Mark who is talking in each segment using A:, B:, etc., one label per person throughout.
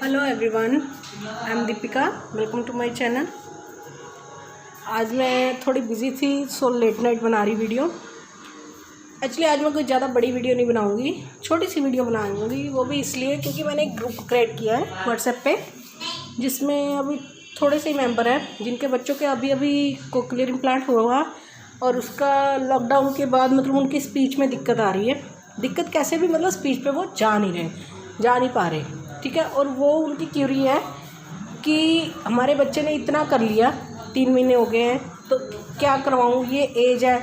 A: Hello everyone, I am Deepika. Welcome to my channel. आज मैं थोड़ी बिजी थी सो लेट नाइट बना रही वीडियो। एक्चुअली आज मैं कोई ज़्यादा बड़ी वीडियो नहीं बनाऊंगी, छोटी सी वीडियो बनाऊंगी। वो भी इसलिए क्योंकि मैंने एक ग्रुप क्रिएट किया है व्हाट्सएप पे, जिसमें अभी थोड़े से मेंबर हैं जिनके बच्चों के अभी अभी कोक्लियर इम्प्लांट हुआ और उसका लॉकडाउन के बाद मतलब उनकी स्पीच में दिक्कत आ रही है। दिक्कत कैसे भी, मतलब स्पीच पे वो जा नहीं पा रहे, ठीक है। और वो उनकी क्यूरी है कि हमारे बच्चे ने इतना कर लिया, 3 महीने हो गए हैं तो क्या करवाऊँ, ये एज है,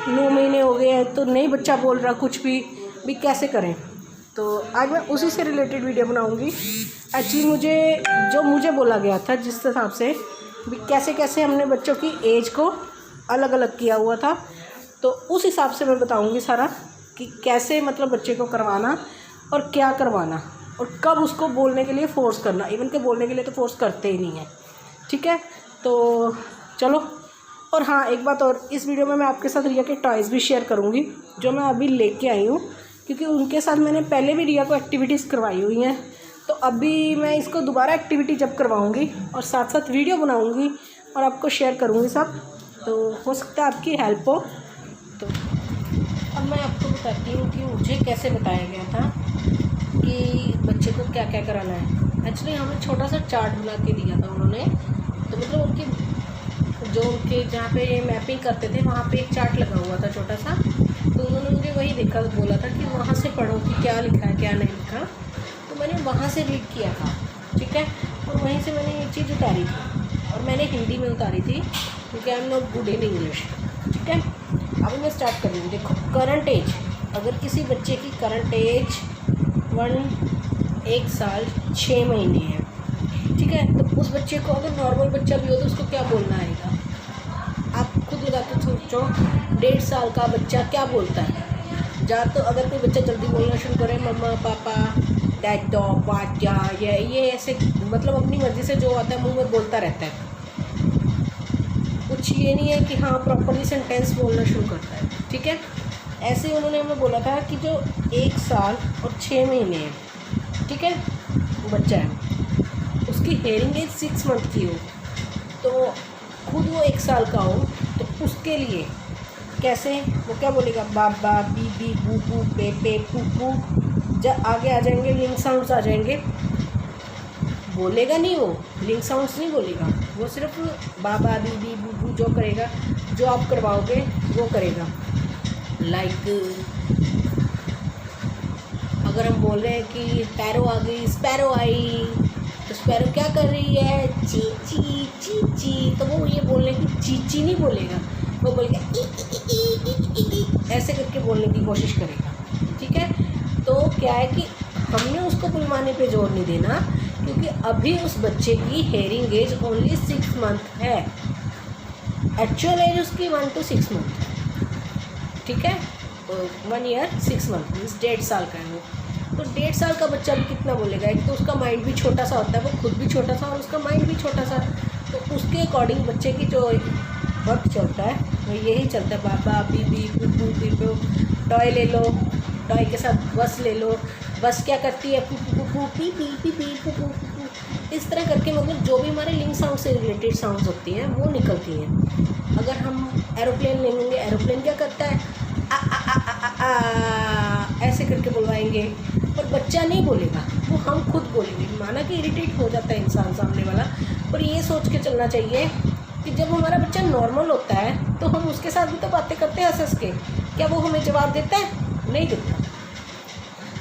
A: 9 महीने हो गए हैं तो नहीं बच्चा बोल रहा कुछ भी कैसे करें। तो आज मैं उसी से रिलेटेड वीडियो बनाऊंगी। एक्चुअली मुझे बोला गया था जिस हिसाब से भी कैसे कैसे हमने बच्चों की एज को अलग अलग किया हुआ था, तो उस हिसाब से मैं बताऊंगी सारा कि कैसे मतलब बच्चे को करवाना और क्या करवाना और कब उसको बोलने के लिए फ़ोर्स करना। इवन के बोलने के लिए तो फ़ोर्स करते ही नहीं है, ठीक है। तो चलो, और हाँ एक बात और, इस वीडियो में मैं आपके साथ रिया के टॉयज़ भी शेयर करूँगी जो मैं अभी लेके आई हूँ, क्योंकि उनके साथ मैंने पहले भी रिया को एक्टिविटीज़ करवाई हुई हैं। तो अभी मैं इसको दोबारा एक्टिविटी जब करवाऊँगी और साथ साथ वीडियो बनाऊँगी और आपको शेयर करूँगी सब, तो हो सकता है आपकी हेल्प हो। तो अब मैं आपको बताती हूँ कि मुझे कैसे बताया गया था कि बच्चे को क्या क्या कराना है। एक्चुअली हमें छोटा सा चार्ट बना के दिया था उन्होंने, तो मतलब उनके जहाँ पे मैपिंग करते थे वहाँ पे एक चार्ट लगा हुआ था छोटा सा, तो उन्होंने मुझे वही देखा, बोला था कि वहाँ से पढ़ो कि क्या लिखा है क्या नहीं लिखा। तो मैंने वहाँ से रीड किया था, ठीक है, और वहीं से मैंने ये चीज़ उतारी थी और मैंने हिंदी में उतारी थी क्योंकि I am not good in English, ठीक है। अभी मैं स्टार्ट कर रही हूँ। देखो, करंट एज, अगर किसी बच्चे की करंट एज 1 साल 6 महीने है, ठीक है, तो उस बच्चे को, अगर नॉर्मल बच्चा भी हो तो उसको क्या बोलना आएगा, आप खुद लगा के सोचो। 1.5 साल का बच्चा क्या बोलता है? या तो अगर कोई बच्चा जल्दी बोलना शुरू करे, मम्मा पापा डैडो बाजा, ये ऐसे मतलब अपनी मर्ज़ी से जो आता है मुंह में बोलता रहता है, कुछ ये नहीं है कि हाँ प्रॉपरली सेंटेंस बोलना शुरू करता है, ठीक है। ऐसे उन्होंने हमें बोला था कि जो 1 साल और 6 महीने है, ठीक है, बच्चा है, उसकी हेयरिंग एज 6 मंथ की हो, तो खुद वो 1 साल का हो, तो उसके लिए कैसे वो क्या बोलेगा, बाबा बीबी बूबू पेपे पुपू, जब आगे आ जाएंगे लिंग साउंड्स आ जाएंगे, बोलेगा नहीं, वो लिंग साउंड्स नहीं बोलेगा, वो सिर्फ बाबा बीबी बूबू जो करेगा, जो आप करवाओगे वो करेगा। लाइक अगर हम बोल रहे हैं कि पैरो आ गई, स्पैरो आई, तो स्पैरो क्या कर रही है, ची ची ची ची, तो वो ये बोलने की ची नहीं बोलेगा, वो बोलेगा ई, ऐसे करके बोलने की कोशिश करेगा, ठीक है। तो क्या है कि हमने उसको बुलवाने पे जोर नहीं देना, क्योंकि अभी उस बच्चे की हेयरिंग एज ओनली 6 मंथ है, एक्चुअल एज उसकी 1 to 6 मंथ है, ठीक है। 1 year 6 month मीन्स 1.5 साल का है वो। तो 1.5 साल का बच्चा भी कितना बोलेगा, एक तो उसका माइंड भी छोटा सा होता है, वो खुद भी छोटा सा और उसका माइंड भी छोटा सा, तो उसके अकॉर्डिंग बच्चे की जो वक्त चलता है वो यही चलता है, बाबा बीबी पुप्पू पीपू, टॉय ले लो, टॉय के साथ बस ले लो, बस क्या करती है पुप्पू पुप्पू पी पी पी पी पुप्पू पुप्पू, इस तरह करके मतलब जो भी हमारे लिंग साउंड से रिलेटेड साउंड्स होती हैं वो निकलती हैं। अगर हम एरोप्लेन लेंगे, एरोप्लेन क्या करता है, आ आ आ आ आ आ, ऐसे करके बुलवाएंगे, पर बच्चा नहीं बोलेगा, वो हम खुद बोलेंगे। माना कि इरिटेट हो जाता है इंसान सामने वाला, पर ये सोच के चलना चाहिए कि जब हमारा बच्चा नॉर्मल होता है तो हम उसके साथ भी तो बातें करते हैं हंस के, क्या वो हमें जवाब देता है? नहीं देता।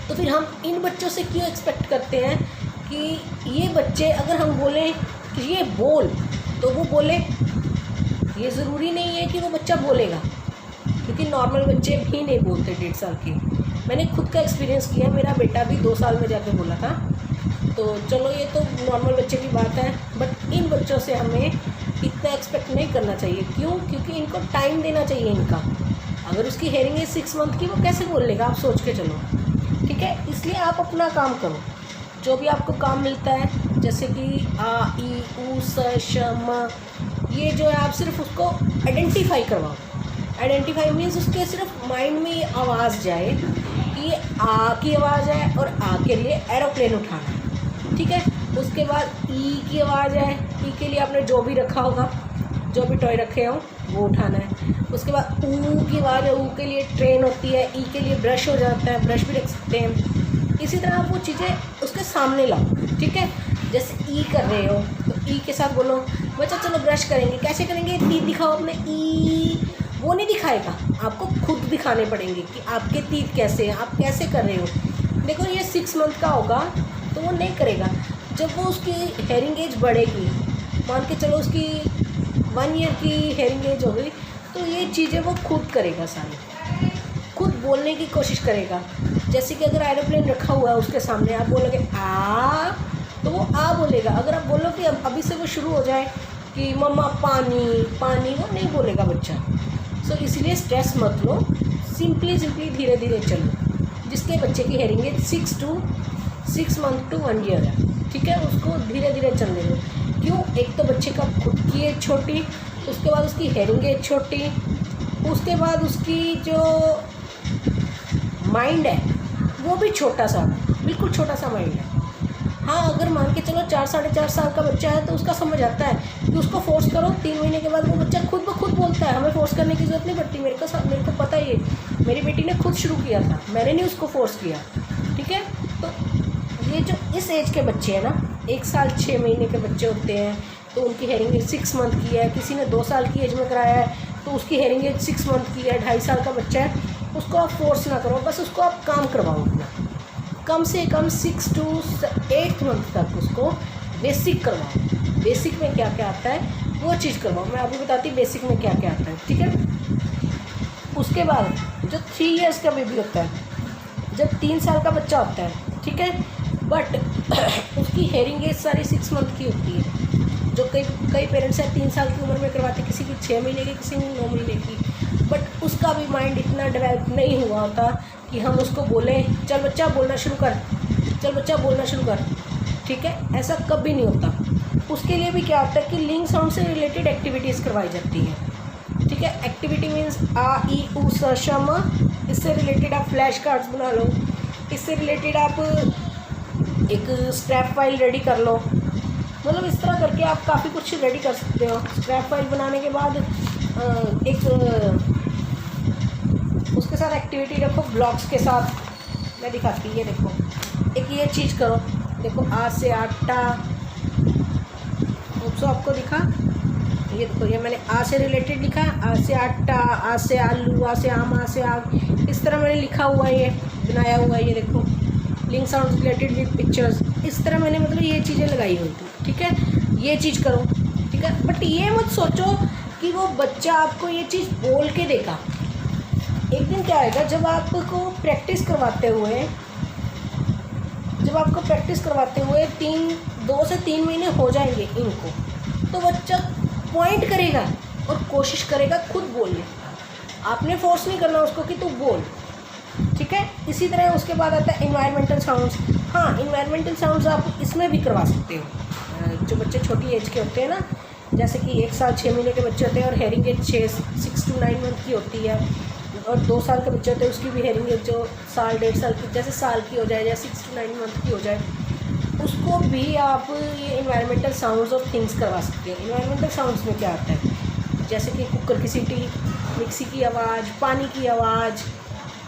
A: तो फिर हम इन बच्चों से क्यों एक्सपेक्ट करते हैं कि ये बच्चे, अगर हम बोलें कि ये बोल तो वो बोले? ये ज़रूरी नहीं है कि वो बच्चा बोलेगा, क्योंकि नॉर्मल बच्चे भी नहीं बोलते 1.5 साल के। मैंने खुद का एक्सपीरियंस किया, मेरा बेटा भी 2 साल में जाके बोला था। तो चलो ये तो नॉर्मल बच्चे की बात है, बट इन बच्चों से हमें इतना एक्सपेक्ट नहीं करना चाहिए। क्यों? क्योंकि इनको टाइम देना चाहिए इनका। अगर उसकी हेयरिंग एज 6 मंथ की, वो कैसे बोल लेगा, आप सोच के चलो, ठीक है। इसलिए आप अपना काम करो, जो भी आपको काम मिलता है, जैसे कि आ ई ऊ स श म, ये जो है आप सिर्फ उसको आइडेंटिफाई करवाओ। आइडेंटिफाई मीन्स उसके सिर्फ माइंड में ये आवाज़ जाए कि ये आ की आवाज़ है और आ के लिए एरोप्लेन उठाना है, ठीक है। उसके बाद ई की आवाज़ है, ई के लिए आपने जो भी रखा होगा, जो भी टॉय रखे हो वो उठाना है। उसके बाद ऊ की आवाज़ है, ऊ के लिए ट्रेन होती है, ई के लिए ब्रश हो जाता है, ब्रश भी रख सकते हैं। इसी तरह आप वो चीज़ें उसके सामने लाओ, ठीक है। जैसे ई कर रहे हो तो ई के साथ बोलो बच्चा चलो ब्रश करेंगे, कैसे करेंगे, टीथ दिखाओ अपने, ई। वो नहीं दिखाएगा, आपको खुद दिखाने पड़ेंगे कि आपके टीथ कैसे हैं, आप कैसे कर रहे हो। देखो ये 6 मंथ का होगा तो वो नहीं करेगा। जब वो उसकी हेयरिंग एज बढ़ेगी, मान के चलो उसकी 1 ईयर की हेयरिंग एज हो गई, तो ये चीज़ें वो खुद करेगा, सारी खुद बोलने की कोशिश करेगा। जैसे कि अगर एरोप्लेन रखा हुआ है उसके सामने, आप बोलोगे आ, तो वो आ बोलेगा। अगर आप बोलो कि अभी से वो शुरू हो जाए कि मम्मा पानी पानी, वो नहीं बोलेगा बच्चा। सो इसलिए स्ट्रेस मत लो, सिंपली धीरे धीरे चलो। जिसके बच्चे की hearing age 6 month to 1 year है, ठीक है, उसको धीरे धीरे चलने दो। क्यों? एक तो बच्चे का खुद की एज छोटी, उसके बाद उसकी हेयरिंग एज छोटी, उसके बाद उसकी जो माइंड है वो भी छोटा सा, बिल्कुल छोटा सा माइंड है। हाँ, अगर मान के चलो 4 साढ़े 4 साल का बच्चा है तो उसका समझ आता है कि उसको फोर्स करो, 3 महीने के बाद वो बच्चा खुद ब खुद बोलता है, हमें फोर्स करने की ज़रूरत नहीं पड़ती। मेरे को पता ही है, मेरी बेटी ने खुद शुरू किया था, मैंने नहीं उसको फोर्स किया, ठीक है। तो ये जो इस एज के बच्चे हैं ना, 1 साल 6 महीने के बच्चे होते हैं, तो उनकी हेयरिंग एज 6 मंथ की है। किसी ने 2 साल की एज में कराया है तो उसकी हेयरिंग एज 6 मंथ की है। 2.5 साल का बच्चा है, उसको आप फोर्स ना करो, बस उसको आप काम करवाओ अपना। कम से कम 6 to 8 मंथ तक उसको बेसिक करवाओ। बेसिक में क्या क्या आता है वो चीज़ करवाओ। मैं आपको बताती हूँ बेसिक में क्या क्या आता है, ठीक है। उसके बाद जो 3 इयर्स का बेबी होता है, जब 3 साल का बच्चा होता है, ठीक है, बट उसकी हेयरिंग एज सारी 6 मंथ की होती है। जो कई पेरेंट्स हैं 3 साल की उम्र में करवाते, किसी की 6 महीने की, किसी की 9 महीने की, बट उसका भी माइंड इतना डेवलप नहीं हुआ होता कि हम उसको बोलें चल बच्चा बोलना शुरू कर, चल बच्चा बोलना शुरू कर, ठीक है। ऐसा कभी नहीं होता। उसके लिए भी क्या होता है कि लिंग साउंड से रिलेटेड एक्टिविटीज़ करवाई जाती हैं, ठीक है। एक्टिविटी मीन्स आ ई ऊ स श म। इससे रिलेटेड आप फ्लैश कार्ड्स बना लो, इससे रिलेटेड आप एक स्क्रैप फाइल रेडी कर लो। मतलब इस तरह करके आप काफ़ी कुछ रेडी कर सकते हो। स्क्रैप फाइल बनाने के बाद एक उसके साथ एक्टिविटी रखो ब्लॉक्स के साथ। मैं दिखाती हूँ, ये देखो, एक ये चीज़ करो, देखो आ से आटा, तो आपको दिखा, ये देखो, ये मैंने आ से रिलेटेड लिखा, आ से आटा, आ से आलू, आ से आम, आ से आग, इस तरह मैंने लिखा हुआ है, ये बनाया हुआ है, ये देखो, link sound related with pictures. इस तरह मैंने मतलब ये चीज़ें लगाई हुई थी, ठीक है। ये चीज़ करो, ठीक है, बट ये मत सोचो कि वो बच्चा आपको ये चीज़ बोल के देगा। एक दिन क्या आएगा, जब आपको प्रैक्टिस करवाते हुए 2 से 3 महीने हो जाएंगे इनको, तो बच्चा पॉइंट करेगा और कोशिश करेगा खुद बोलने। आपने फोर्स नहीं करना उसको कि तू बोल, ठीक है। इसी तरह उसके बाद आता है इन्वायरमेंटल साउंड्स। हाँ, इन्वायरमेंटल साउंड्स आप इसमें भी करवा सकते हो। जो बच्चे छोटी एज के होते हैं ना, जैसे कि 1 साल 6 महीने के बच्चे होते हैं और हेयरिंग एज 6 to 9 मंथ की होती है, और 2 साल के बच्चे होते हैं उसकी भी हेयरिंग एज जो 1.5 साल की, जैसे साल की हो जाए या 6 to 9 मंथ की हो जाए, उसको भी आप ये इन्वायरमेंटल साउंड्स ऑफ थिंग्स करवा सकते हैं। इन्वायरमेंटल साउंड्स में क्या आता है, जैसे कि कुकर की सीटी, मिक्सी की आवाज़, पानी की आवाज़,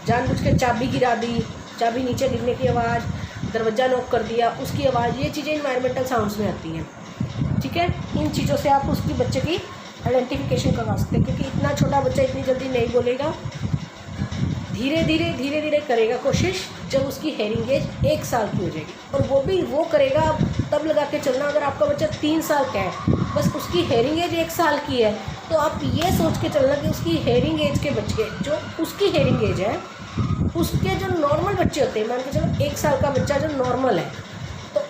A: जानबूझ के चाबी गिरा दी, चाबी नीचे गिरने की आवाज़, दरवाज़ा नॉक कर दिया उसकी आवाज़, ये चीज़ें इन्वायरमेंटल साउंड्स में आती हैं, ठीक है। इन चीज़ों से आप उसकी बच्चे की आइडेंटिफिकेशन करवा सकते हैं, क्योंकि इतना छोटा बच्चा इतनी जल्दी नहीं बोलेगा। धीरे धीरे करेगा कोशिश, जब उसकी हेयरिंग एज 1 साल की हो जाएगी। और वो भी वो करेगा तब लगा के चलना, अगर आपका बच्चा 3 साल का है, बस उसकी हेयरिंग एज 1 साल की है, तो आप ये सोच के चलना कि उसकी हेयरिंग एज के बच्चे, जो उसकी हेयरिंग एज है, उसके जो नॉर्मल बच्चे होते हैं, मान के चलो 1 साल का बच्चा जो नॉर्मल है, तो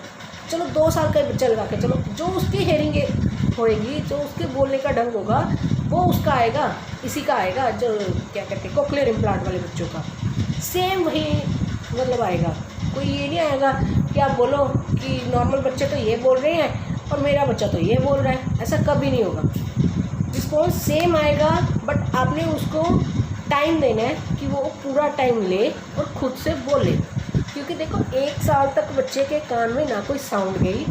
A: चलो 2 साल का बच्चा लगा के चलो, जो उसकी हेयरिंग एज होएगी, जो उसके बोलने का ढंग होगा, वो उसका आएगा, इसी का आएगा, जो क्या कहते हैं कोक्लियर इम्प्लांट वाले बच्चों का सेम वही मतलब आएगा। कोई ये नहीं आएगा कि आप बोलो कि नॉर्मल बच्चे तो ये बोल रहे हैं और मेरा बच्चा तो ये बोल रहा है, ऐसा कभी नहीं होगा। रिस्पॉन्स सेम आएगा, बट आपने उसको टाइम देना है कि वो पूरा टाइम ले और खुद से बोले, क्योंकि क्योंकि देखो 1 साल तक बच्चे के कान में ना कोई साउंड गई,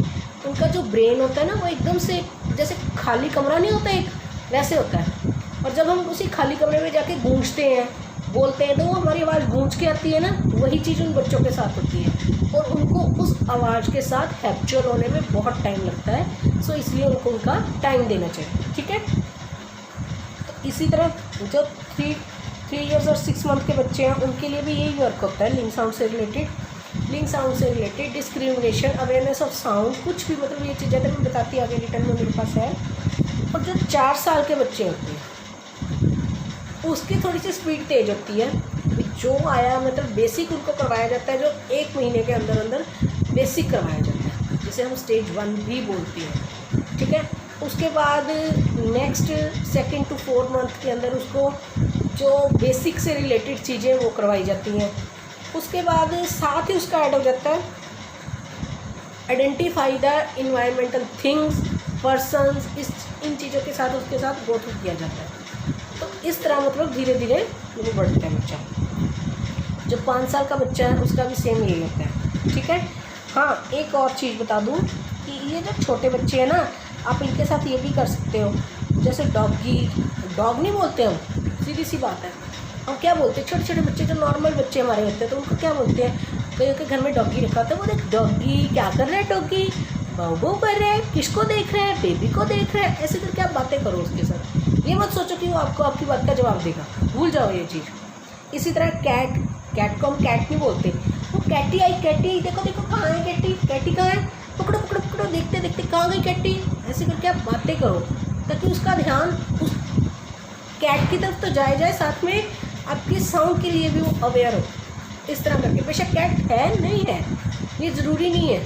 A: उनका जो ब्रेन होता है ना वो एकदम से जैसे खाली कमरा नहीं होता एक, वैसे होता है। और जब हम उसी खाली कमरे में जाके गूंजते हैं, बोलते हैं, तो वो हमारी आवाज़ गूंज के आती है ना, वही चीज़ उन बच्चों के साथ होती है और उनको उस आवाज़ के साथ हैप्चर होने में बहुत टाइम लगता है। सो इसलिए उनको उनका टाइम देना चाहिए, ठीक है। तो इसी तरह जो 3 इयर्स और 6 मंथ के बच्चे हैं उनके लिए भी यही वर्क होता है लिंक साउंड से related discrimination, awareness of sound, कुछ भी मतलब ये चीज़ें तो मैं बताती आगे रिटर्न में मेरे पास है। और जो 4 साल के बच्चे होते हैं उसकी थोड़ी सी स्पीड तेज होती है। जो आया मतलब बेसिक उनको करवाया जाता है, जो 1 महीने के अंदर अंदर बेसिक करवाया जाता है, जिसे हम स्टेज 1 भी बोलते हैं, ठीक है। उसके बाद नेक्स्ट 2 to 4 मंथ के अंदर उसको जो बेसिक से रिलेटेड चीज़ें वो करवाई जाती हैं। उसके बाद साथ ही उसका ऐड हो जाता है identify the environmental things persons, इन चीज़ों के साथ उसके साथ गो थ्रू किया जाता है। तो इस तरह मतलब धीरे धीरे वो बढ़ता है बच्चा। जो 5 साल का बच्चा है उसका भी सेम यही होता है, ठीक है। हाँ, एक और चीज़ बता दूँ कि ये जो छोटे बच्चे हैं ना, आप इनके साथ ये भी कर सकते हो, जैसे डॉग नहीं बोलते हम, सीधी सी बात है। हम क्या बोलते हैं, छोटे छोटे बच्चे जो नॉर्मल बच्चे हमारे होते हैं तो उनको क्या बोलते हैं, कहीं के घर में डॉगी रखा होता है, वो देख डॉगी क्या कर रहा है, डॉगी बाऊ कर रहा है, किसको देख रहा है, बेबी को देख रहा है, ऐसे करके आप बातें करो उसके साथ। ये मत सोचो कि वो आपको आपकी बात का जवाब देगा, भूल जाओ ये चीज़। इसी तरह कैट को हम कैट नहीं बोलते, वो कैटी आई, देखो देखो कहाँ है कैटी कहाँ है, पकड़ो, देखते देखते कहाँ गई कैटी, ऐसे करके आप बातें करो ताकि उसका ध्यान उस कैट की तरफ तो जाए, साथ में आपके साउंड के लिए भी वो अवेयर हो। इस तरह करके, बेशक कैट है नहीं है ये ज़रूरी नहीं है।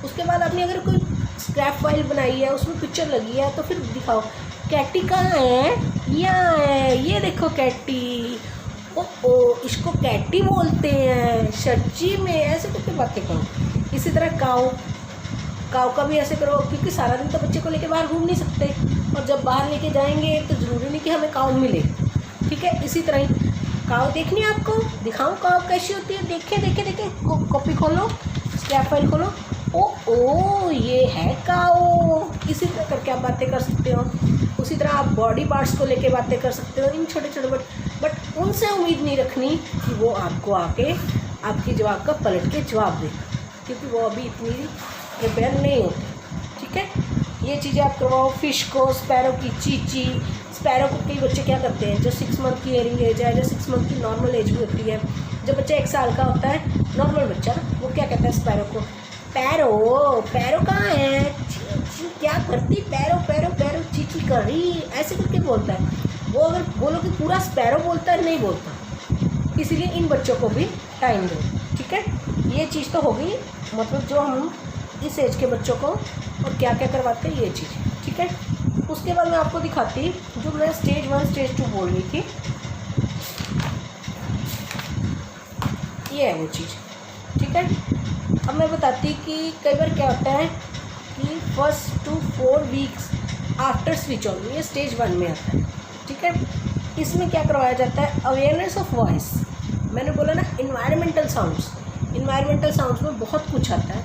A: उसके बाद आपने अगर कोई स्क्रैप फाइल बनाई है, उसमें पिक्चर लगी है, तो फिर दिखाओ कैटी कहाँ है, यहाँ है, ये देखो कैटी, ओ इसको कैटी बोलते हैं सच्ची में, ऐसे करके बातें करो। इसी तरह काऊ का भी ऐसे करो, क्योंकि सारा दिन तो बच्चे को लेके बाहर घूम नहीं सकते, और जब बाहर लेके जाएंगे तो ज़रूरी नहीं कि हमें काऊ मिले, ठीक है। इसी तरह ही काऊ देखनी है आपको, दिखाऊं काऊ कैसी होती है, देखे कॉपी खोलो, स्क्रैप फाइल खोलो, ओ ये है काऊ। इसी तरह करके आप बातें कर सकते हो। उसी तरह आप बॉडी पार्ट्स को लेके बातें कर सकते हो, इन छोटे छोटे बट उनसे उम्मीद नहीं रखनी कि वो आपको आके आपकी जवाब का पलट के जवाब दे, क्योंकि वो अभी इतनी प्रिपेयर नहीं होते, ठीक है। ये चीज़ें आप करवाओ। फिश को, स्पैरो की चीची, स्पैरो को कई बच्चे क्या करते हैं, जो 6 मंथ की एयरिंग एज है, जो 6 मंथ की नॉर्मल एज भी होती है, जब बच्चा 1 साल का होता है नॉर्मल बच्चा, वो क्या कहता है स्पैरो को, पैरो कहाँ है, ची क्या करती, पैरो चीची कर रही, ऐसे करके बोलता है वो। अगर बोलो कि पूरा स्पैरो बोलता है, नहीं बोलता। इसीलिए इन बच्चों को भी टाइम दो, ठीक है। ये चीज़ तो हो गई, मतलब जो हम इस एज के बच्चों को और क्या क्या करवाते हैं ये चीज़, ठीक है। उसके बाद मैं आपको दिखाती जो मैं स्टेज 1 स्टेज 2 बोल रही थी, ये है वो चीज़, ठीक है। अब मैं बताती कि कई बार क्या होता है कि 1 to 4 weeks after switch on, ये स्टेज 1 में आता है, ठीक है। इसमें क्या करवाया जाता है, अवेयरनेस ऑफ वॉइस। मैंने बोला ना इन्वायरमेंटल साउंड्स में बहुत कुछ आता है,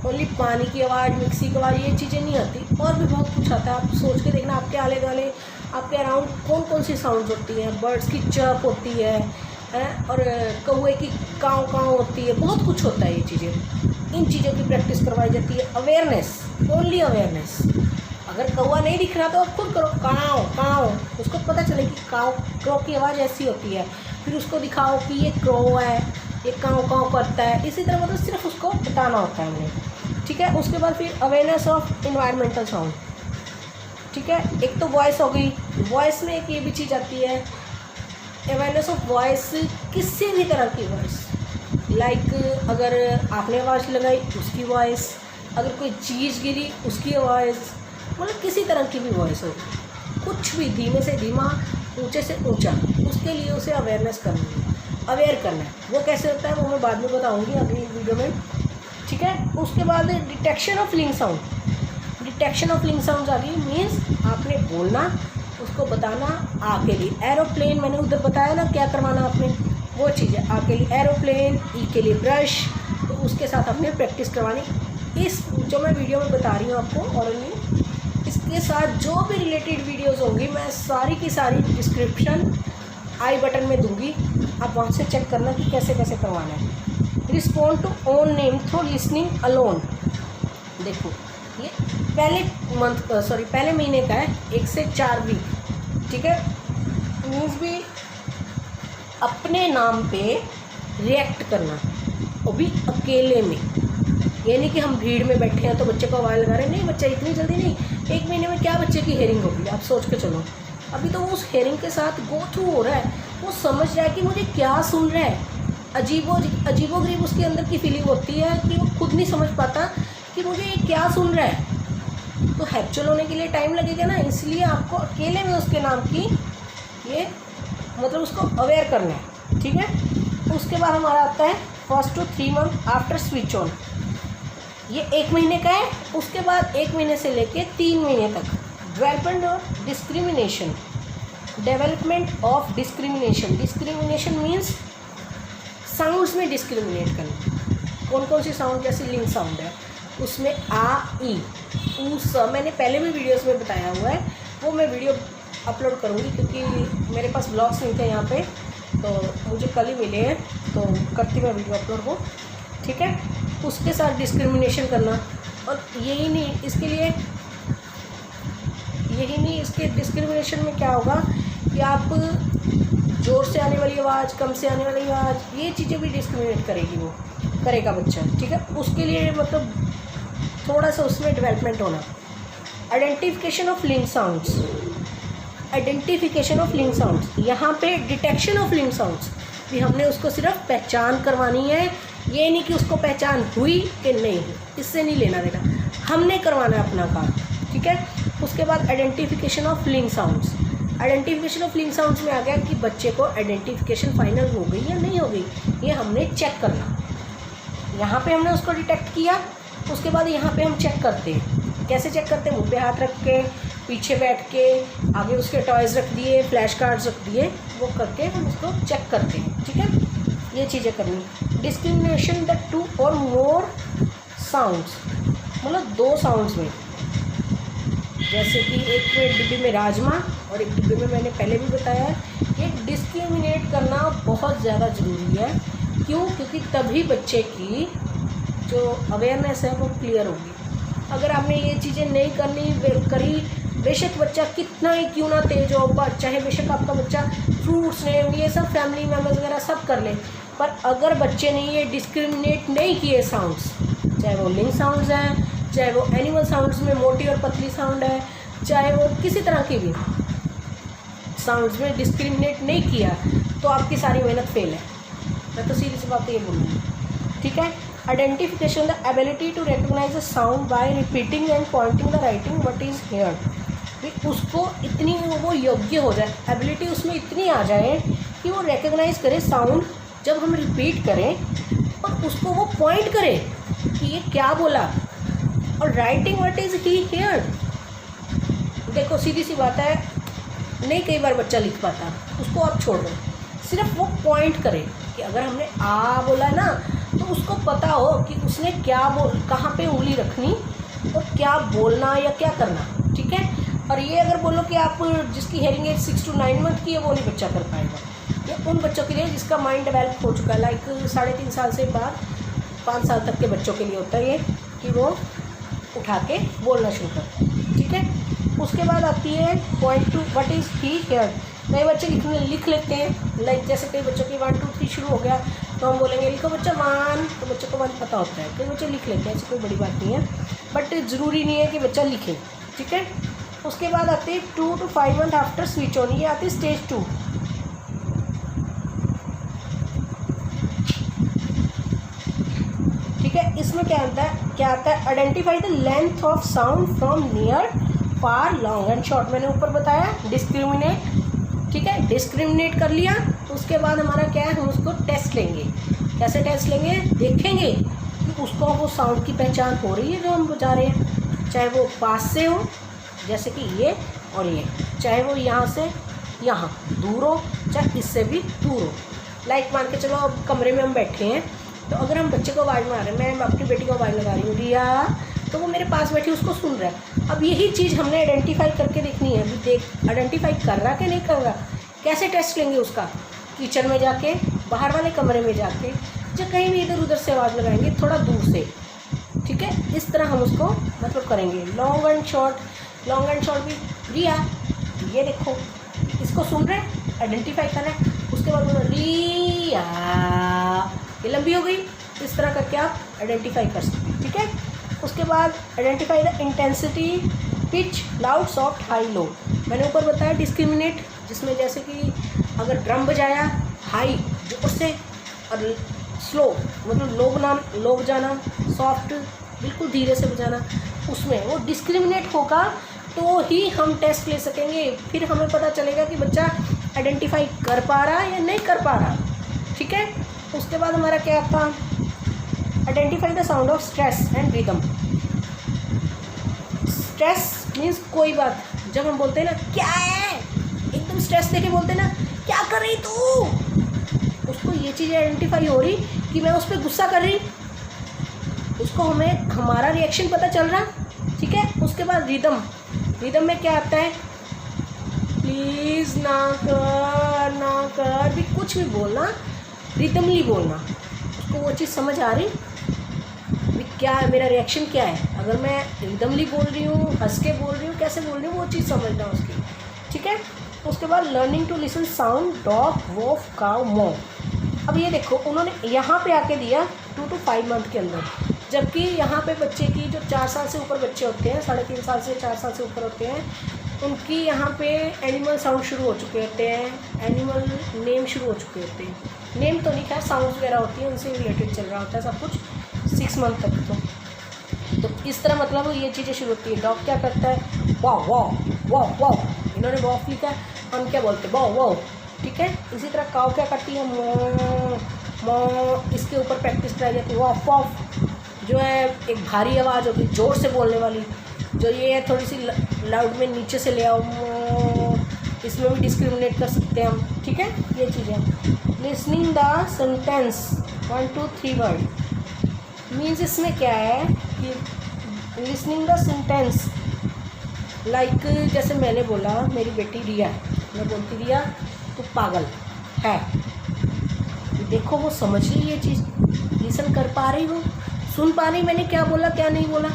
A: ओनली पानी की आवाज़, मिक्सी की आवाज़, ये चीज़ें नहीं आती, और भी बहुत कुछ आता है। आप सोच के देखना आपके आले दुआले, आपके अराउंड कौन कौन सी साउंड्स होती हैं, बर्ड्स की चर्प होती है, और कौए की काँव होती है, बहुत कुछ होता है। ये चीज़ें, इन चीज़ों की प्रैक्टिस करवाई जाती है। Awareness, only awareness. अगर कौआ नहीं दिख रहा तो आप खुद करो काँव, उसको पता चले कि क्रो की आवाज़ ऐसी होती है, फिर उसको दिखाओ कि ये क्रो है, ये काँव करता है। इसी तरह मतलब सिर्फ उसको बताना होता है हमें, ठीक है। उसके बाद फिर अवेयरनेस ऑफ इन्वायरमेंटल साउंड, ठीक है। एक तो वॉइस हो गई, वॉइस में एक ये भी चीज़ आती है अवेयरनेस ऑफ वॉइस, किसी भी तरह की वॉइस, लाइक अगर आपने आवाज़ लगाई उसकी वॉइस, अगर कोई चीज़ गिरी उसकी आवाज़, मतलब किसी तरह की भी वॉइस हो, कुछ भी, धीमे से धीमा, ऊंचे से ऊंचा, उसके लिए उसे अवेयर करना है। वो कैसे होता है वो मैं बाद में बताऊंगी अगली वीडियो में, ठीक है। उसके बाद डिटेक्शन ऑफ लिंक साउंड आ गई, मीन्स आपने बोलना, उसको बताना आके लिए। एरोप्लेन मैंने उधर बताया ना क्या करवाना आपने, वो चीज़ें। आ के लिए एरोप्लेन, ई के लिए ब्रश, तो उसके साथ हमने प्रैक्टिस करवानी। इस जो मैं वीडियो में बता रही हूँ आपको ऑरली, इसके साथ जो भी रिलेटेड वीडियोस होंगी मैं सारी की सारी डिस्क्रिप्शन आई बटन में दूंगी, आप वहाँ से चेक करना कि कैसे कैसे करवाना है। Respond to own name through listening alone. देखो ये पहले महीने का है, 1 से 4 वीक, ठीक है। मीन्स भी अपने नाम पे रिएक्ट करना, वो भी अकेले में। ये नहीं कि हम भीड़ में बैठे हैं तो बच्चे को आवाज़ लगा रहे हैं, नहीं बच्चा इतनी जल्दी नहीं, 1 महीने में क्या बच्चे की हेयरिंग होगी, आप सोच के चलो। अभी तो वो उस हेयरिंग के साथ गो थ्रू हो रहा है, वो समझ रहा है कि मुझे क्या सुन रहा है। अजीबोगरीब उसके अंदर की फीलिंग होती है कि वो खुद नहीं समझ पाता कि मुझे ये क्या सुन रहा है। तो हैप्चुअल होने के लिए टाइम लगेगा ना, इसलिए आपको अकेले में उसके नाम की ये मतलब उसको अवेयर करना है, ठीक है। उसके बाद हमारा आता है 1 to 3 month after switch on. ये 1 महीने का है। उसके बाद 1 महीने से लेके 3 महीने तक development of discrimination. Development of discrimination, discrimination means sounds में डिस्क्रिमिनेट करना। कौन कौन सी साउंड, जैसे लिंग साउंड है उसमें आ, ई, ऊ, स, मैंने पहले भी वीडियोस में बताया हुआ है, वो मैं वीडियो अपलोड करूँगी क्योंकि मेरे पास ब्लॉग्स नहीं थे यहाँ पे, तो मुझे कल ही मिले हैं, तो करती मैं वीडियो अपलोड वो, ठीक है। उसके साथ डिस्क्रिमिनेशन करना। और यही नहीं, इसके डिस्क्रिमिनेशन में क्या होगा कि आप ज़ोर से आने वाली आवाज़, कम से आने वाली आवाज़, ये चीज़ें भी डिस्क्रिमिनेट करेगा बच्चा, ठीक है। उसके लिए मतलब थोड़ा सा उसमें डेवलपमेंट होना। आइडेंटिफिकेशन ऑफ लिंग साउंड्स, यहाँ पे डिटेक्शन ऑफ लिंग साउंड्स भी हमने उसको सिर्फ पहचान करवानी है। ये नहीं कि उसको पहचान हुई कि नहीं हुई, इससे नहीं लेना देना, हमने करवाना है अपना काम, ठीक है। उसके बाद आइडेंटिफिकेशन ऑफ लिंग साउंड्स। आइडेंटिफिकेशन ऑफ लिंग साउंड्स में आ गया कि बच्चे को आइडेंटिफिकेशन फाइनल हो गई या नहीं हो गई, ये हमने चेक करना। यहाँ पे हमने उसको डिटेक्ट किया, उसके बाद यहाँ पे हम चेक करते हैं। कैसे चेक करते हैं? मुँह पे हाथ रख के, पीछे बैठ के, आगे उसके टॉयज़ रख दिए, फ्लैश कार्ड्स रख दिए, वो करके हम उसको चेक करते हैं, ठीक है। ये चीज़ें करनी। डिस्क्रिमिनेशन द 2 और मोर साउंड्स, मतलब 2 साउंड्स में, जैसे कि एक डिब्बे में राजमा और एक डिब्बे में, मैंने पहले भी बताया है, ये डिस्क्रिमिनेट करना बहुत ज़्यादा ज़रूरी है। क्यों? क्योंकि तभी बच्चे की जो अवेयरनेस है वो क्लियर होगी। अगर आपने ये चीज़ें नहीं करी, बेशक बच्चा कितना ही क्यों ना तेज हो, चाहे बेशक आपका बच्चा फ्रूट्स ने ये सब फैमिली मेम्बर्स वगैरह सब कर ले, पर अगर बच्चे ने ये डिस्क्रिमिनेट नहीं किए साउंड्स, चाहे वो लिंग साउंड्स हैं, चाहे वो एनिमल साउंड्स में मोटी और पतली साउंड है, चाहे वो किसी तरह की भी साउंड्स में डिस्क्रिमिनेट नहीं किया, तो आपकी सारी मेहनत फेल है। मैं तो सीधी सी बात ये बोलूँगी, ठीक है। Identification the ability to recognise a sound by repeating and pointing the writing what is heard. उसको इतनी वो योग्य हो जाए, एबिलिटी उसमें इतनी आ जाए कि वो रिकॉग्नाइज करे साउंड, जब हम रिपीट करें और उसको वो पॉइंट करे कि ये क्या बोला, और writing what is he heard. देखो सीधी सी बात है, नहीं कई बार बच्चा लिख पाता, उसको आप छोड़ दो, सिर्फ वो पॉइंट करे कि अगर हमने आ बोला है ना, तो उसको पता हो कि उसने क्या कहाँ पे उंगली रखनी और क्या बोलना या क्या करना, ठीक है। और ये अगर बोलो कि आप जिसकी हेयरिंग एज 6 to 9 मंथ की है, वो नहीं बच्चा कर पाएगा। ये उन बच्चों के लिए जिसका माइंड डेवलप हो चुका है, लाइक 3.5 साल से बाद 5 साल तक के बच्चों के लिए होता है ये कि वो उठा के बोलना शुरू करते हैं, ठीक है। उसके बाद आती है point 2 what is he heard. कई बच्चे लिख लेते हैं, लाइक जैसे कई बच्चों की 1 2 3 शुरू हो गया तो हम बोलेंगे लिखो बच्चा 1, तो बच्चे को 1 पता होता है, कई बच्चे लिख लेते हैं, ऐसी कोई बड़ी बात नहीं है, बट ज़रूरी नहीं है कि बच्चा लिखे, ठीक है। उसके बाद आते हैं 2 to 5 month after switch on, ये आती है स्टेज 2। ठीक है, इसमें क्या आता है identify the length of sound from near, far, long and short. मैंने ऊपर बताया डिस्क्रिमिनेट, ठीक है, डिस्क्रिमिनेट कर लिया। उसके बाद हमारा क्या है, हम उसको टेस्ट लेंगे। कैसे टेस्ट लेंगे? देखेंगे कि उसको वो साउंड की पहचान हो रही है जो हम बजा रहे हैं, चाहे वो पास से हो जैसे कि ये और ये, चाहे वो यहाँ से यहाँ दूर हो, चाहे इससे भी दूर हो, लाइक मान के चलो अब कमरे में हम बैठे हैं, तो अगर हम बच्चे को आवाज़ मार रहे हैं, मैं अपनी बेटी को आवाज़ लगा रही हूँ रिया, तो वो मेरे पास बैठी उसको सुन रहा है। अब यही चीज़ हमने आइडेंटिफाई करके देखनी है, अभी देख आइडेंटिफाई कर रहा कि नहीं कर रहा। कैसे टेस्ट लेंगे उसका? किचन में जाके, बाहर वाले कमरे में जाके, जो कहीं भी इधर उधर से आवाज़ लगाएंगे थोड़ा दूर से, ठीक है। इस तरह हम उसको मतलब करेंगे। लॉन्ग एंड शॉर्ट भी, रिया ये देखो, इसको सुन रहे हैं, आइडेंटिफाई करना है। उसके बाद बोलो रिया, ये लंबी हो गई। इस तरह करके आप आइडेंटिफाई कर सकते हैं, ठीक है। उसके बाद identify the intensity, pitch, loud, soft, high, low. मैंने ऊपर बताया डिस्क्रिमिनेट, जिसमें जैसे कि अगर ड्रम बजाया हाई जोर से और स्लो मतलब लो बजाना, सॉफ्ट बिल्कुल धीरे से बजाना, उसमें वो डिस्क्रिमिनेट होगा तो ही हम टेस्ट ले सकेंगे। फिर हमें पता चलेगा कि बच्चा आइडेंटिफाई कर पा रहा है या नहीं कर पा रहा, ठीक है। उसके बाद हमारा क्या था, identify the sound of stress and rhythm. Stress means कोई बात, जब हम बोलते हैं ना क्या है, एकदम स्ट्रेस देके बोलते हैं ना क्या कर रही तू, उसको ये चीज़ आइडेंटिफाई हो रही कि मैं उस पर गुस्सा कर रही, उसको हमें हमारा रिएक्शन पता चल रहा, ठीक है। उसके बाद रिदम में क्या आता है, प्लीज़ ना कर भी कुछ भी बोलना, रिदमली बोलना, उसको वो चीज़ समझ आ रही भी क्या है, मेरा रिएक्शन क्या है। अगर मैं रिदमली बोल रही हूँ, हंस के बोल रही हूँ, कैसे बोल रही हूँ, वो चीज़ समझना उसकी, ठीक है। उसके बाद learning to listen sound, dog, woof, cow, moo. अब ये देखो उन्होंने यहाँ पे आके दिया 2 to 5 मंथ के अंदर, जबकि यहाँ पे बच्चे की जो 4 साल से ऊपर बच्चे होते हैं, 3.5 साल से 4 साल से ऊपर होते हैं, उनकी यहाँ पे एनिमल साउंड शुरू हो चुके होते हैं, एनिमल नेम शुरू हो चुके होते हैं। नेम तो नहीं, खैर साउंड्स वगैरह होती हैं, उनसे रिलेटेड चल रहा होता है सब कुछ 6 मंथ तक। तो इस तरह मतलब ये चीज़ें शुरू होती है। डॉग क्या करता है, वाव वाव वाव वाव, इन्होंने वॉफ लिखा है, हम क्या बोलते हैं वाव वाव, ठीक है। इसी तरह काऊ क्या करती है, मो मो, इसके ऊपर प्रैक्टिस कराई जाती है। वॉफ वॉफ जो है एक भारी आवाज़ होती है, ज़ोर से बोलने वाली, जो ये है थोड़ी सी लाउड में नीचे से ले आओ, इसमें भी डिस्क्रिमिनेट कर सकते हैं हम, ठीक है। ये चीज़ें listening the sentence 1 to 3 word means इसमें क्या है कि लिसनिंग द सेंटेंस लाइक जैसे मैंने बोला मेरी बेटी रिया, मैं बोलती रिया तू पागल है, देखो वो समझ रही ये चीज़, लिसन कर पा रही, वो सुन पा रही मैंने क्या बोला क्या नहीं बोला,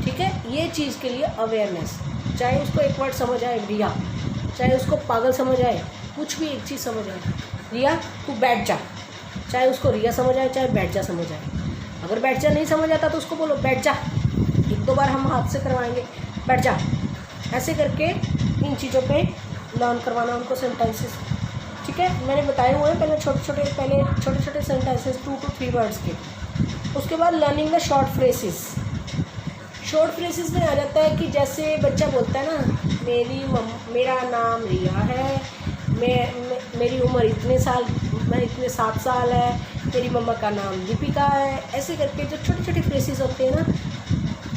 A: ठीक है। ये चीज़ के लिए अवेयरनेस, चाहे उसको एक वर्ड समझ आए रिया, चाहे उसको पागल समझ आए, कुछ भी एक चीज़ समझ आए, रिया तू बैठ जा, चाहे उसको रिया समझ आए चाहे बैठ जा समझ आए। अगर बैठ जा नहीं समझ आता तो उसको बोलो बैठ जा, 1-2 बार हम हाथ से करवाएंगे, बैठ जा, ऐसे करके इन चीज़ों पे लर्न करवाना उनको सेंटेंसेस, ठीक है। मैंने बताए हुए हैं पहले छोटे छोटे सेंटेंसेस 2 to 3 वर्ड्स के। उसके बाद learning the short phrases. Short phrases में आ जाता है कि जैसे बच्चा बोलता है ना मेरा नाम रिया है, मेरी उम्र इतने साल, मैं इतने 7 साल है, मेरी मम्मा का नाम दीपिका है, ऐसे करके जो छोटे छोटे फ्रेसेस होते हैं ना,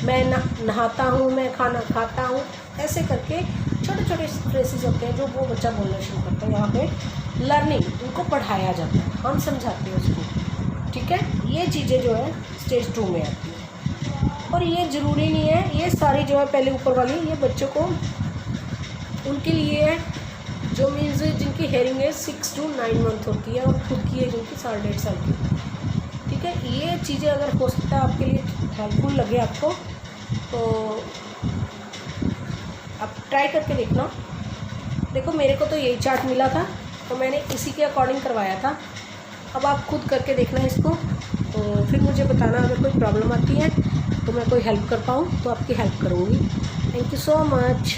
A: मैं नहाता हूँ, मैं खाना खाता हूँ, ऐसे करके छोटे छोटे फ्रेसेस होते हैं जो वो बच्चा बोलना शुरू करता है। यहाँ पे लर्निंग उनको पढ़ाया जाता है, हम समझाते हैं उसको, ठीक है। ये चीज़ें जो है स्टेज 2 में आती है, और ये ज़रूरी नहीं है, ये सारी जो है पहले ऊपर वाली ये बच्चों को उनके लिए है जो मीन्स जिनकी हेयरिंग एज 6 to 9 मंथ होती है और खुद की है जिनकी 1.5 साल की, ठीक है। ये चीज़ें अगर हो सकता है आपके लिए हेल्पफुल लगे आपको तो आप ट्राई करके देखना। देखो मेरे को तो यही चार्ट मिला था तो मैंने इसी के अकॉर्डिंग करवाया था, अब आप खुद करके देखना इसको, तो फिर मुझे बताना अगर कोई प्रॉब्लम आती है तो मैं कोई हेल्प कर पाऊँ तो आपकी हेल्प करूँगी। Thank you so much.